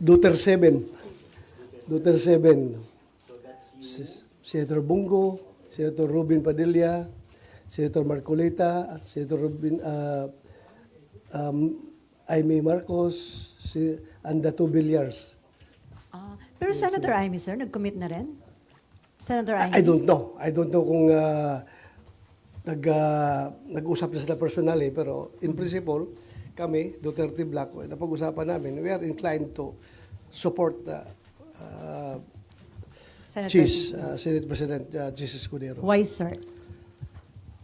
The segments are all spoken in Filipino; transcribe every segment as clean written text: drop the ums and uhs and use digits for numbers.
Duterte 7. Duterte 7. Senator Bongo, Senator Robin Padilla, Senator Marcolita, Senator Robin, Aimee Marcos, and the two Villar. Pero Senator Amy, sir, nag-commit na rin? Senator Amy? I don't know. I don't know kung nag-usap na sila personally, pero in principle, kami, Duterte Black, napag-usapan namin, we are inclined to support Senator Senate President Cheese Escudero. Why, sir?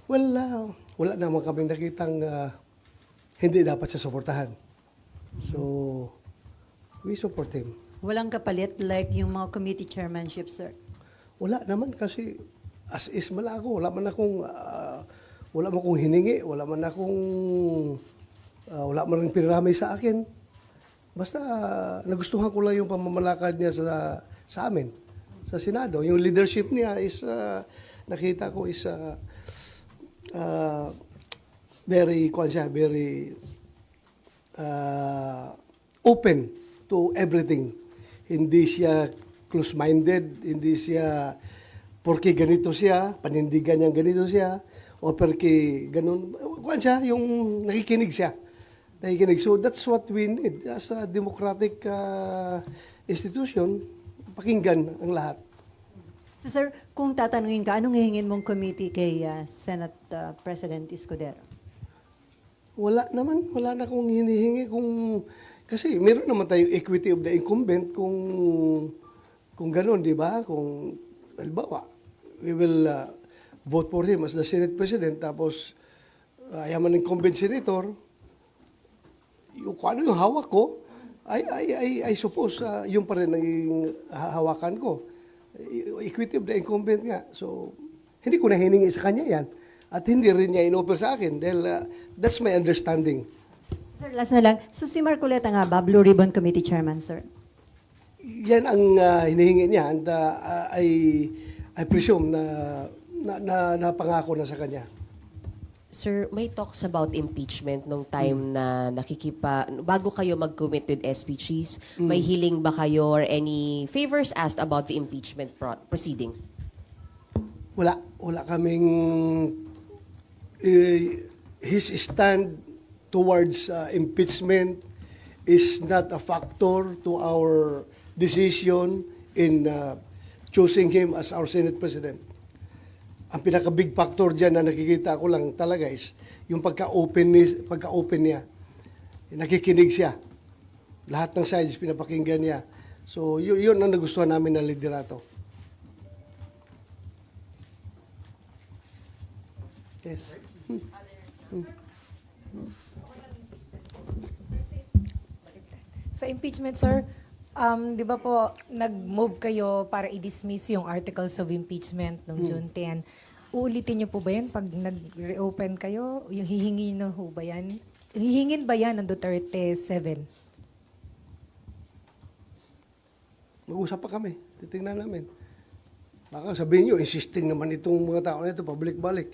Well, wala naman kaming nakitang hindi dapat siya suportahan. So, we support him. Walang kapalit like yung mga committee chairmanship, sir? Wala naman kasi as is mala ako. Wala man akong hiningi, wala man rin pinaramay sa akin. Basta nagustuhan ko lang yung pamamalakad niya sa amin, sa Senado. Yung leadership niya is, nakita ko is very open to everything. Hindi siya close-minded, hindi siya porque ganito siya, panindigan niya ganito siya, o porque ganun, yung nakikinig siya. So that's what we need as a democratic institution, pakinggan ang lahat. So, sir, kung tatanungin ka, anong hihingin mong committee kay Senate President Escudero? Wala na akong hinihingi kasi meron naman tayong equity of the incumbent kung gano'n, di ba? Kung, halimbawa, we will vote for him as the Senate President, tapos ayaman ng incumbent senator, kung ano yung hawak ko, I suppose yung pa rin ang hawakan ko. Equity of the incumbent nga. So, hindi ko na hiningi sa kanya yan. At hindi rin niya in-offer sa akin dahil that's my understanding. Sir, last na lang. So, si Marcoleta nga ba, Blue Ribbon Committee Chairman, sir? Yan ang hinihingi niya and I presume na napangako na sa kanya. Sir, may talks about impeachment nung time na bago kayo mag-commit with SPGs, may hiling ba kayo or any favors asked about the impeachment proceedings? Wala kaming his stand towards impeachment is not a factor to our decision in choosing him as our Senate President. Ang pinaka-big factor dyan na nakikita ko lang talaga is yung pagka-open niya. Nakikinig siya. Lahat ng sides pinapakinggan niya. So, yun ang nagustuhan namin na liderato. Yes. Sa impeachment, sir, di ba po, nag-move kayo para i-dismiss yung articles of impeachment noong June 10. Uulitin niyo po ba yan pag nag-reopen kayo? Yung hihingi na ho ba yan? Hihingin ba yan ng Duterte 7? Mag-usap pa kami. Titingnan namin. Baka sabihin nyo, insisting naman itong mga tao na ito, pabalik-balik.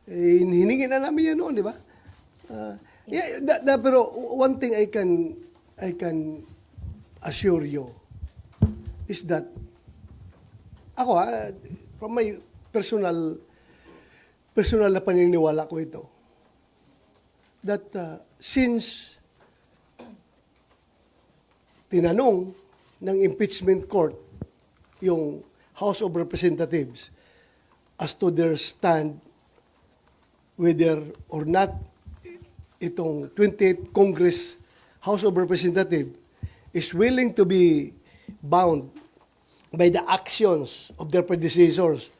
Hiningi na namin yan noon, di ba? Pero one thing I can assure you is that ako from my personal na paniniwala ko ito, that since tinanong ng impeachment court yung House of Representatives as to their stand whether or not itong 28th Congress House of Representatives is willing to be bound by the actions of their predecessors,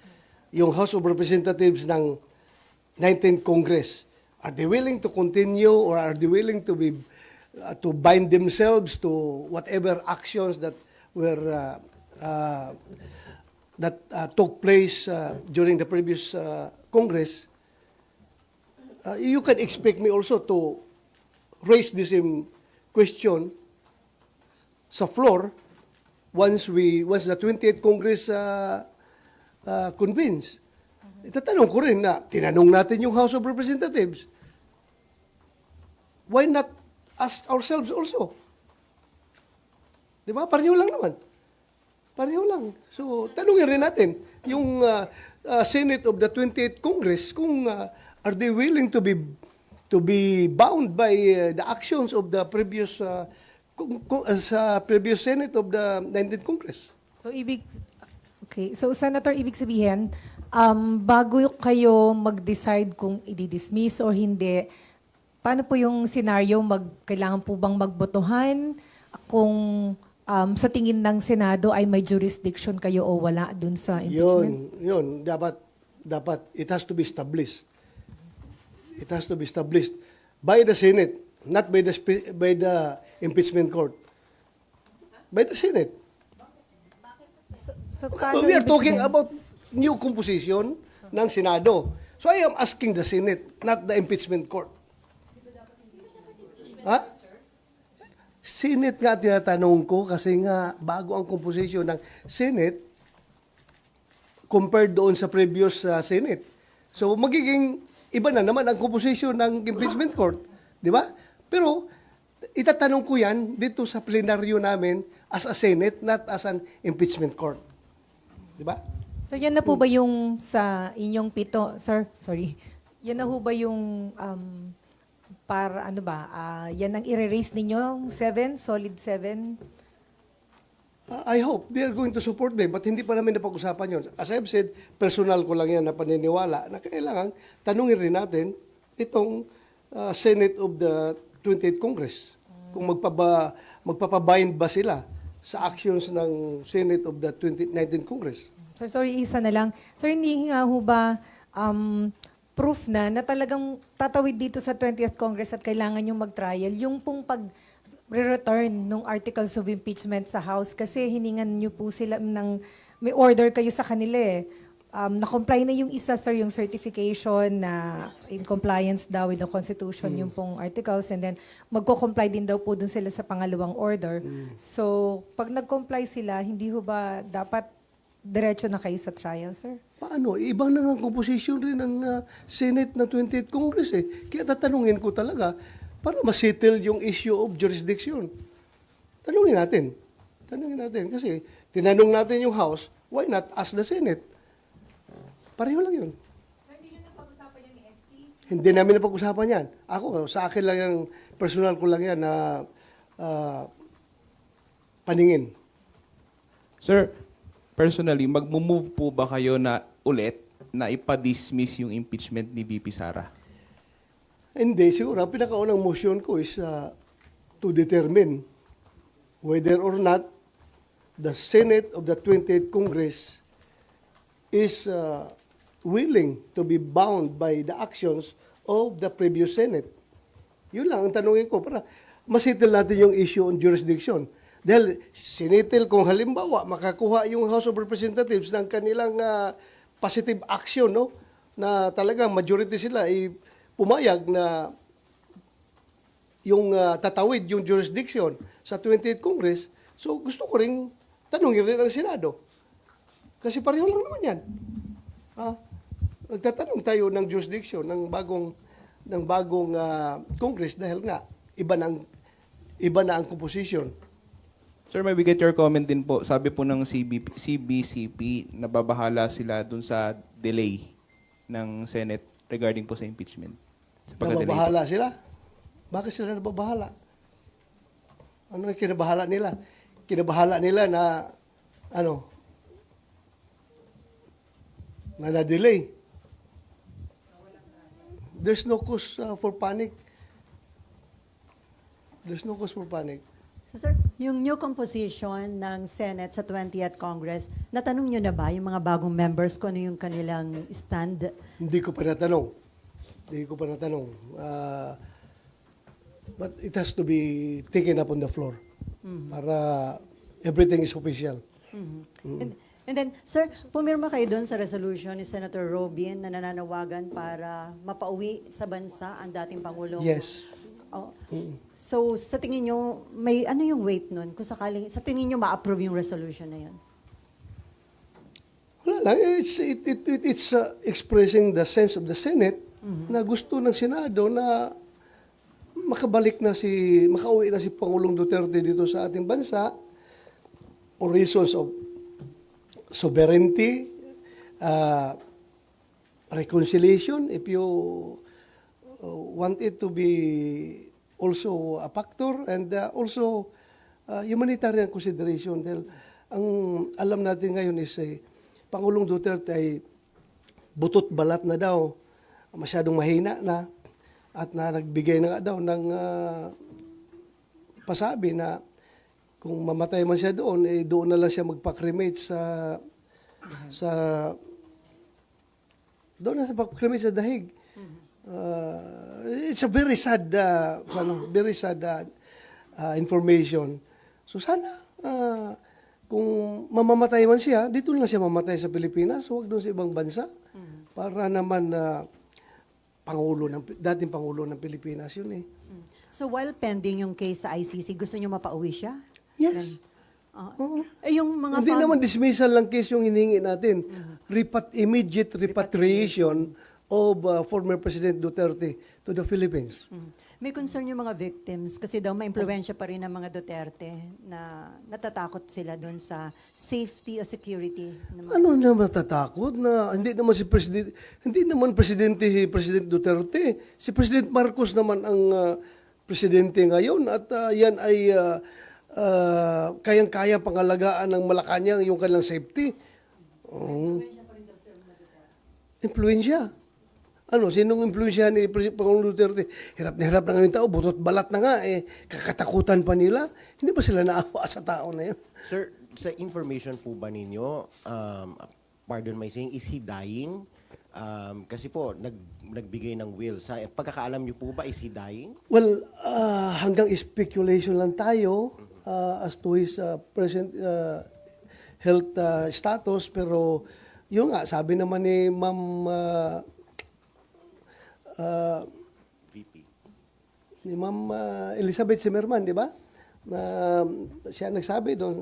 yung House of Representatives ng 19th Congress, are they willing to continue or are they willing to be to bind themselves to whatever actions that were took place during the previous Congress? You can expect me also to raise this question sa floor once the 28th Congress convenes. Itatanong ko rin na tinanong natin yung House of Representatives. Why not ask ourselves also? Di ba? Pareho lang naman. Pareho lang. So, tanungin rin natin yung Senate of the 28th Congress kung are they willing to be bound by the actions of the previous sa previous Senate of the 19th Congress. So, Senator, ibig sabihin, bago kayo mag-decide kung i-dismiss or hindi, paano po yung scenario, kailangan po bang magbotohan kung sa tingin ng Senado ay may jurisdiction kayo o wala dun sa impeachment? Yun. Dapat, it has to be established. It has to be established by the Senate, not by the impeachment court. By the Senate. So, paano We are ibig talking sabihin? about new composition ng Senado. So I am asking the Senate, not the impeachment court. Ha? Senate nga tinatanong ko kasi nga bago ang composition ng Senate compared doon sa previous Senate. So magiging iba na naman ang composition ng impeachment court. Di ba? Pero itatanong ko yan dito sa plenaryo namin as a Senate, not as an impeachment court. Di ba? So, yan na po ba yung sa inyong pito, sir? Sorry. Yan na po ba yung para ano ba? Yan ang i-raise ninyo? 7? Solid 7? I hope they are going to support me, but hindi pa namin napag-usapan yun. As I've said, personal ko lang yan na paniniwala na kailangan tanungin rin natin itong Senate of the 28th Congress. Kung magpapabind ba sila sa actions ng Senate of the 19th Congress. So, sorry, isa na lang. Sir, hindi nga ho ba proof na talagang tatawid dito sa 20th Congress at kailangan yung mag-trial, yung pong pag-return ng articles of impeachment sa House kasi hiningan nyo po sila may order kayo sa kanila eh. Na-comply na yung isa, sir, yung certification na in compliance daw with the Constitution, yung pong articles, and then magko-comply din daw po dun sila sa pangalawang order. So, pag nag-comply sila, hindi ho ba dapat diretso na kayo sa trial, sir? Paano? Ibang na nga composition rin ng Senate na 28th Congress eh. Kaya tatanungin ko talaga para masettle yung issue of jurisdiction. Tanungin natin. Kasi tinanong natin yung House, why not ask the Senate? Pareho lang yun. Hindi namin napag-usapan yan. Ako, sa akin lang yan, personal ko lang yan na paningin. Sir, personally, mag-move po ba kayo na ulit na ipa-dismiss yung impeachment ni VP Sara? Hindi, siguro. Ang pinakaunang motion ko is to determine whether or not the Senate of the 28th Congress is willing to be bound by the actions of the previous Senate. Yun lang ang tanongin ko para masettle natin yung issue on jurisdiction. Dahil sinitil kung halimbawa makakuha yung House of Representatives ng kanilang positive action, no? Na talagang majority sila ay pumayag na yung tatawid yung jurisdiction sa 28th Congress. So gusto ko ring tanungin rin ang Senado. Kasi pareho lang naman yan. Nagtatanong tayo ng jurisdiction ng bagong Congress dahil nga iba na ang composition. Sir, may we get your comment din po. Sabi po ng CBCP, nababahala sila dun sa delay ng Senate regarding po sa impeachment. Sa pagka-delay po. Nababahala sila? Bakit sila nababahala? Ano yung kinabahala nila? Kinabahala nila na na-delay. There's no cause for panic. There's no cause for panic. So sir, yung new composition ng Senate sa 20th Congress, natanong nyo na ba yung mga bagong members kung ano yung kanilang stand? Hindi ko pa natanong. But it has to be taken up on the floor para everything is official. And then, sir, pumirma kayo doon sa resolution ni Senator Robin na nananawagan para mapauwi sa bansa ang dating Pangulong. Yes. Oh. So, sa tingin nyo, ano yung weight nun? Kung sakaling, sa tingin nyo ma-approve yung resolution na yun? Wala lang. It's expressing the sense of the Senate na gusto ng Senado na makauwi na si Pangulong Duterte dito sa ating bansa or reasons of sovereignty, reconciliation, if you want it to be also a factor, and also humanitarian consideration. Dahil ang alam natin ngayon is Pangulong Duterte ay butot balat na daw, masyadong mahina na, at na nagbigay na nga daw ng pasabi na kung mamatay man siya doon, doon na lang siya magpa-cremate sa doon na siya magpa-cremate sa dahig. It's a very sad information. So sana kung mamamatay man siya, dito na siya mamatay sa Pilipinas, huwag doon sa ibang bansa. Para naman dating Pangulo ng Pilipinas yun eh. So while pending yung case sa ICC, gusto niyo mapauwi siya? Yes. Oo. Yung mga Hindi naman dismissal lang case yung hiningi natin. Immediate repatriation of former President Duterte to the Philippines. May concern yung mga victims kasi daw maimpluwensya pa rin ng mga Duterte na natatakot sila doon sa safety o security. Ano na matatakot na hindi naman presidente si President Duterte. Si President Marcos naman ang presidente ngayon at yan ay kayang-kaya pangalagaan ng Malacanang yung kanilang safety. Influensya. Sinong influensya ni Pangulong Duterte? Hirap na ngayon tao, butot balat na nga, kakatakutan pa nila. Hindi ba sila naawa sa tao na yun? Sir, sa information po ba ninyo, pardon my saying, is he dying? Kasi po, nagbigay ng will. Sa pagkakaalam niyo po ba, is he dying? Well, hanggang speculation lang tayo as to his present health status, pero yun nga, sabi naman ni Ma'am VP. ni Ma'am Elizabeth Zimmerman, di ba? Na siya nagsabi doon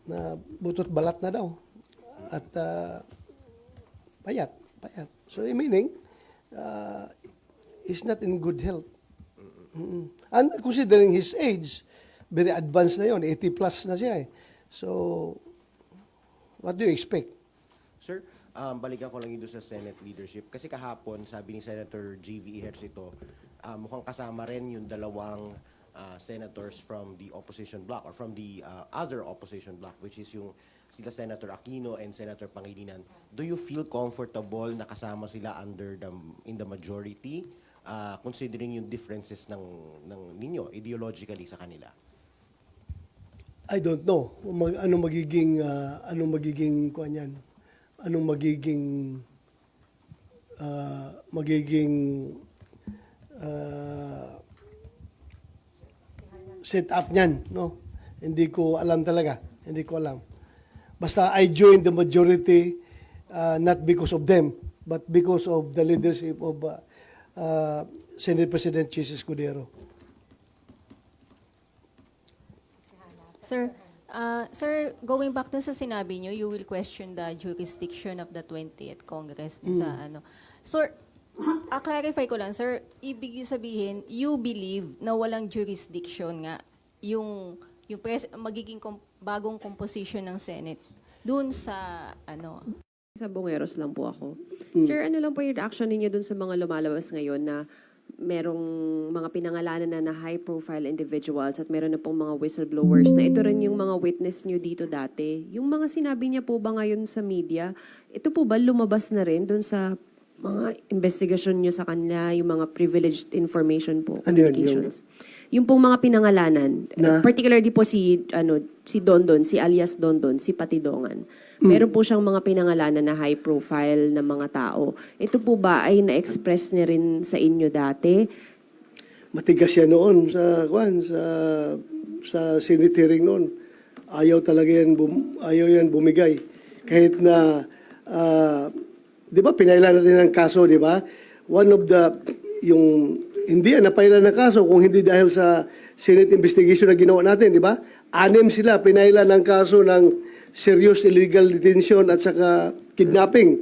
na butot balat na daw. At payat. So, meaning, he's not in good health. And considering his age, very advanced na yon, 80 plus na siya eh. So, what do you expect? Sir, balikan ko lang ito sa Senate leadership. Kasi kahapon, sabi ni Senator G.V. Ejercito, mukhang kasama rin yung dalawang senators from the opposition bloc or from the other opposition bloc, which is yung sila Senator Aquino and Senator Pangilinan. Do you feel comfortable na kasama sila in the majority, considering yung differences ng ninyo ideologically sa kanila? I don't know. Anong magiging kuan yan? Anong magiging set up niyan, no? Hindi ko alam talaga. Hindi ko alam. Basta I joined the majority not because of them, but because of the leadership of Senate President Chis Escudero. Sir, going back dun sa sinabi nyo, you will question the jurisdiction of the 20th Congress sa ano. Sir, clarify ko lang, sir, ibig sabihin, you believe na walang jurisdiction nga yung magiging bagong composition ng Senate dun sa ano. Sa Bongeros lang po ako. Sir, ano lang po yung reaction ninyo dun sa mga lumalabas ngayon na merong mga pinangalanan na high-profile individuals at meron na pong mga whistleblowers na ito rin yung mga witness nyo dito dati. Yung mga sinabi niya po ba ngayon sa media, ito po ba lumabas na rin dun sa mga investigasyon nyo sa kanila, yung mga privileged information po, Ano yun, communications? Yung pong mga pinangalanan, particularly po si Dondon, si alias Dondon, si Patidongan. Meron po siyang mga pinangalanan na high profile na mga tao. Ito po ba ay na-express niya rin sa inyo dati? Matigas siya noon sa Senate hearing noon. Ayaw yan bumigay. Kahit na, di ba, pinailan natin ng kaso, di ba? Hindi napailan ng kaso kung hindi dahil sa Senate investigation na ginawa natin, di ba? 6 sila, pinailan ng kaso ng serious illegal detention at saka kidnapping.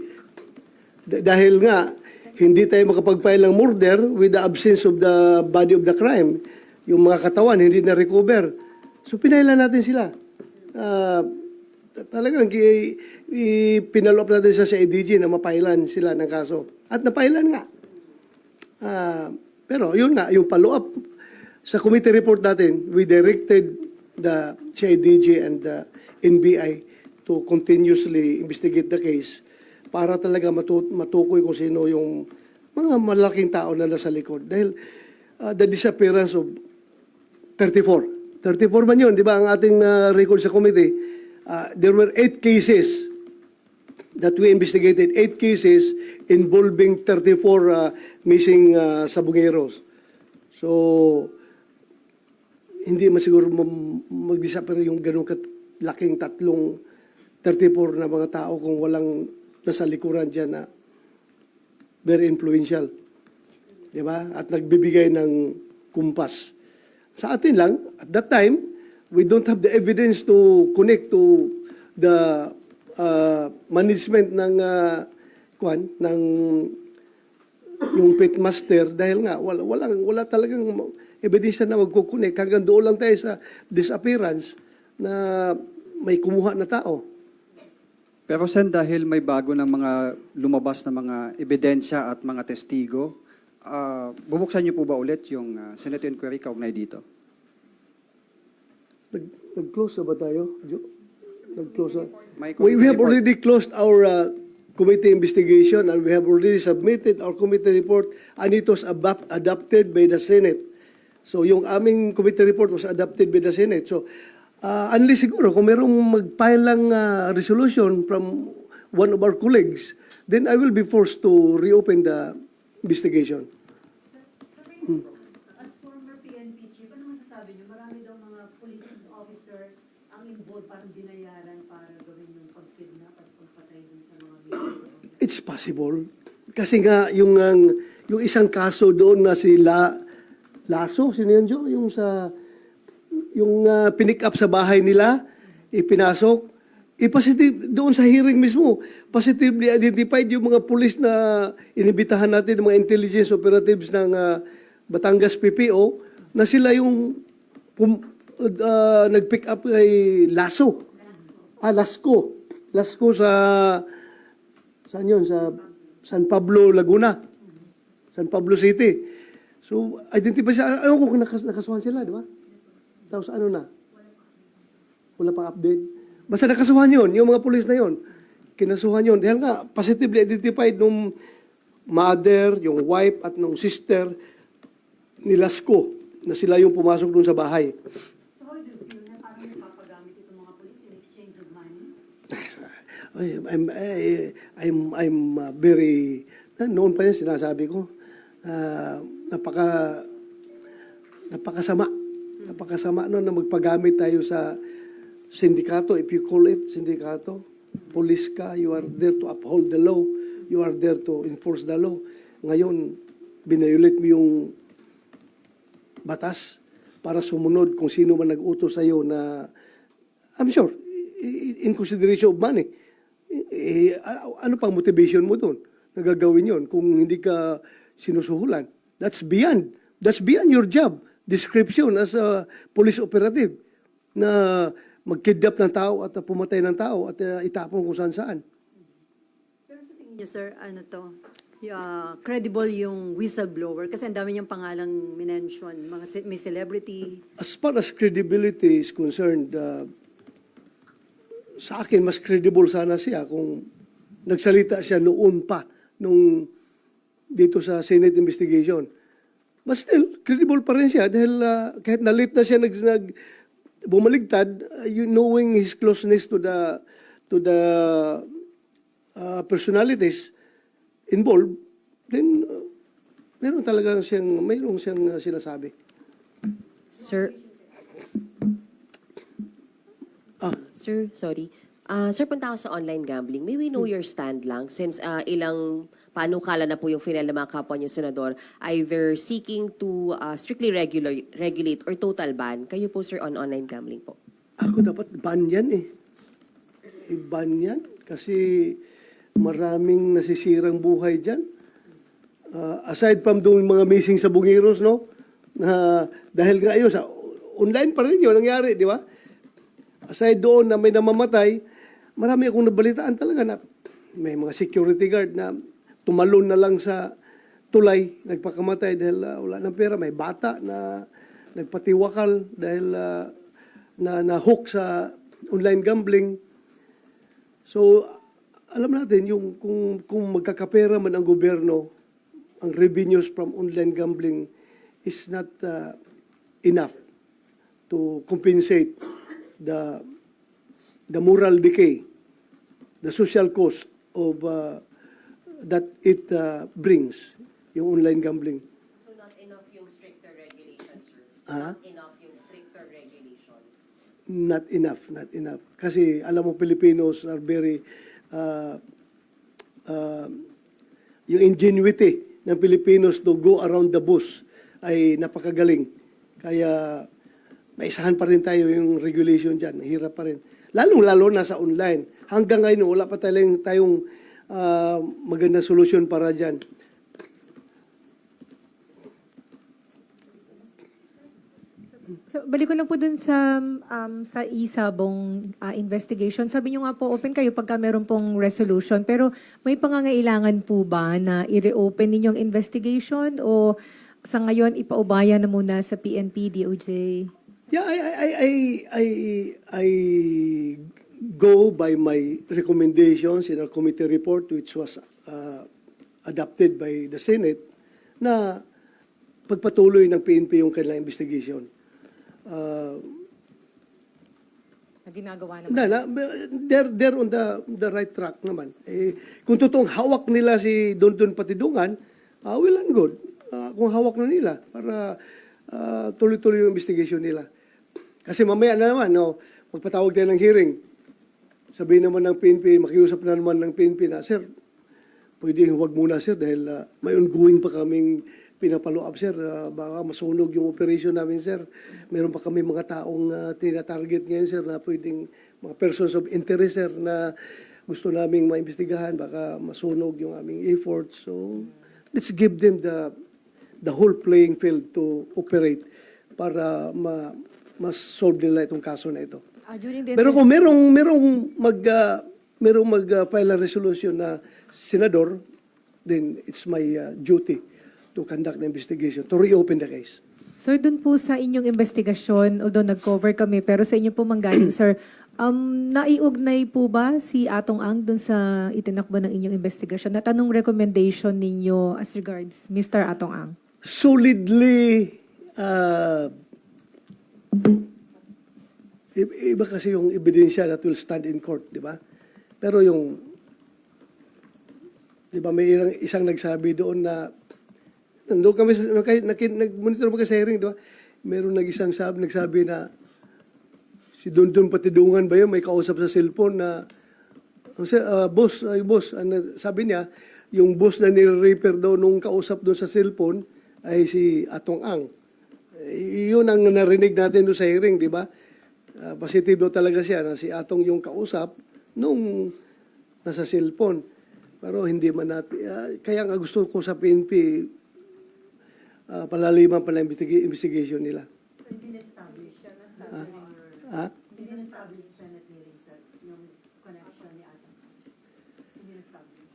Dahil nga, hindi tayo makapag-file ng murder with the absence of the body of the crime. Yung mga katawan, hindi na-recover. So, pinailan natin sila. talagang pinalo up natin sa ADG na mapailan sila ng kaso. At napailan nga. Pero yun nga, yung follow-up sa committee report natin, we directed the CIDG and the NBI to continuously investigate the case para talaga matukoy kung sino yung mga malaking tao na nasa likod. Dahil the disappearance of 34 man yun, di ba, ang ating record sa committee, there were 8 cases that we investigated, 8 cases involving 34 missing sabongeros. So, hindi masiguro mag-disappear yung ganun laking 34 na mga tao kung walang nasa likuran dyan na very influential. Di ba? At nagbibigay ng kumpas. Sa atin lang, at that time, we don't have the evidence to connect to the management ng yung pitmaster dahil nga wala talagang ebidensya na magkukunik. Hanggang doon lang tayo sa disappearance na may kumuha na tao. Pero Sen, dahil may bago ng mga lumabas na mga ebidensya at mga testigo, bubuksan niyo po ba ulit yung Senate inquiry kaugnay dito? Nag-close na ba tayo? Nag-close na. May We committee have report. already closed our committee investigation and we have already submitted our committee report and it was adopted by the Senate. So yung aming committee report was adopted by the Senate. So unless siguro kung merong mag-file lang resolution from one of our colleagues, then I will be forced to reopen the investigation. As former PNP chief, ano masasabi niyo? Marami daw mga police officer ang involved, parang binayaran para gawin yung pag-kidnap at pagpatay dun sa mga victims. It's possible. Kasi nga, yung isang kaso doon na si Lasso, sino yun, Joe? Yung pinick up sa bahay nila, ipinasok, positive doon sa hearing mismo, positively identified yung mga pulis na inibitahan natin, mga intelligence operatives ng Batangas PPO, na sila yung nag-pick up kay Lasso. Lasco sa saan yun? Sa San Pablo, Laguna. San Pablo City. So, identify siya. Ayaw ko kung nakasuhan sila, di ba? Tapos ano na? Wala pang update. Basta nakasuhan yun, yung mga pulis na yun. Kinasuhan yun. Dahil nga, positively identified nung mother, yung wife, at nung sister ni Lasco, na sila yung pumasok dun sa bahay. So how do you feel na parang napapagamit itong mga police in exchange of money? I'm very, noon pa yun sinasabi ko, napakasama no, na magpagamit tayo sa sindikato, if you call it sindikato, police ka, you are there to uphold the law, you are there to enforce the law. Ngayon, binayulit mo yung batas para sumunod kung sino man nag-utos sa'yo na, I'm sure, in consideration of money. Ano pang motivation mo doon? Nagagawin yon kung hindi ka sinusuhulan. That's beyond your job description as a police operative na mag-kidnap ng tao at pumatay ng tao at itapon kung saan-saan. Pero sa tingin niyo, sir, ano to? Credible yung whistleblower kasi ang dami niyang pangalang minention, may celebrity. As far as credibility is concerned, sa akin, mas credible sana siya kung nagsalita siya noon pa, nung dito sa Senate investigation. But still, credible pa rin siya dahil kahit na-late na siya bumaligtad, knowing his closeness to the personalities involved, then mayroon siyang sinasabi. Sir, Sir, sorry. Sir, punta ako sa online gambling. May we know your stand lang since ilang panukala na po yung final ng mga kapwa niyo, Senador, either seeking to strictly regulate or total ban. Kayo po, sir, on online gambling po. Ako dapat ban yan eh. I-ban yan kasi maraming nasisirang buhay dyan. Aside from doon mga missing sa Bungiros, no? Dahil nga yun, sa online pa rin yun nangyari, di ba? aside doon na may namamatay, marami akong nabalitaan talaga na may mga security guard na tumalon na lang sa tulay, nagpakamatay dahil wala ng pera. May bata na nagpatiwakal dahil na-hook sa online gambling. So, alam natin, yung kung magkakapera man ang gobyerno, ang revenues from online gambling is not enough to compensate the moral decay, the social cost of that it brings, yung online gambling. So not enough yung stricter regulations, sir? Ah? Not enough yung stricter regulation? Not enough. Kasi alam mo, Filipinos are very, yung ingenuity ng Filipinos to go around the bush ay napakagaling. Kaya maisahan pa rin tayo yung regulation dyan. Mahirap pa rin. Lalo na sa online. Hanggang ngayon, wala pa tayong magandang solusyon para dyan. So, balik ko lang po dun sa isabong investigation. Sabi nyo nga po, open kayo pagka meron pong resolution. Pero may pangangailangan po ba na i-reopen ninyong investigation o sa ngayon ipaubaya na muna sa PNP, DOJ? Yeah, I go by my recommendations in our committee report which was adopted by the Senate na pagpatuloy ng PNP yung kanilang investigation. Na ginagawa naman. They're on the right track naman. Kung totoong hawak nila si Don Patidungan, well and good. Kung hawak na nila para tuloy-tuloy yung investigation nila. Kasi mamaya na naman, magpatawag tayo ng hearing. Sabihin naman ng PNP, makiusap na naman ng PNP na, sir, pwede huwag muna sir dahil may ongoing pa kaming pinapalo up sir. Baka masunog yung operation namin sir. Meron pa kami mga taong tina-target ngayon sir na pwedeng mga persons of interest sir na gusto naming maimbestigahan. Baka masunog yung aming efforts. So, let's give them the whole playing field to operate para mas-solve nila itong kaso na ito. Pero kung merong mag-file a resolution na senador, then it's my duty to conduct the investigation, to reopen the case. Sir, dun po sa inyong investigasyon, although nag-cover kami, pero sa inyo po manggaling, sir, naiugnay po ba si Atong Ang dun sa itinakbo ng inyong investigasyon? At anong recommendation ninyo as regards Mr. Atong Ang? Solidly, iba kasi yung ebidensya that will stand in court, di ba? Pero yung, di ba, may isang nagsabi doon na, nandun kami, nag-monitor mo kasi hearing, di ba? Meron nagsabi na, si Don Patidungan ba yun, may kausap sa cellphone na, boss, sabi niya, yung boss na nire-repair daw nung kausap doon sa cellphone ay si Atong Ang. Yun ang narinig natin doon sa hearing, di ba? Positive daw talaga siya na si Atong yung kausap nung nasa cellphone. Pero hindi man natin, kaya nga gusto ko sa PNP, palaliman pala investigation nila. So, hindi na-establish. Hindi na-establish sa Senate hearing, sir, yung connection ni Atong. Hindi na-establish.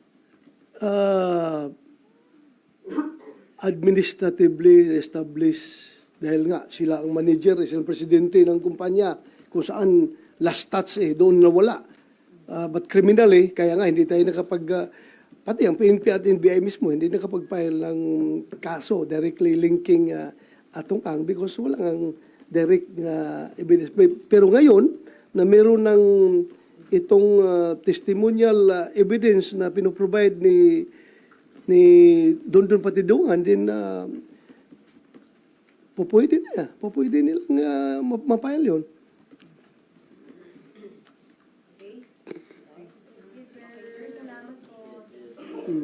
Administratively established dahil nga sila ang manager, sila ang presidente ng kumpanya kung saan last touch doon nawala. But criminally, kaya nga hindi tayo pati ang PNP at NBI mismo, hindi nakapag-file ng kaso directly linking Atong Ang because wala ang direct evidence. Pero ngayon, na meron ng itong testimonial evidence na pinoprovide ni Don Patidungan, din pwede nilang mapile yun.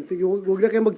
Sige, huwag na kayo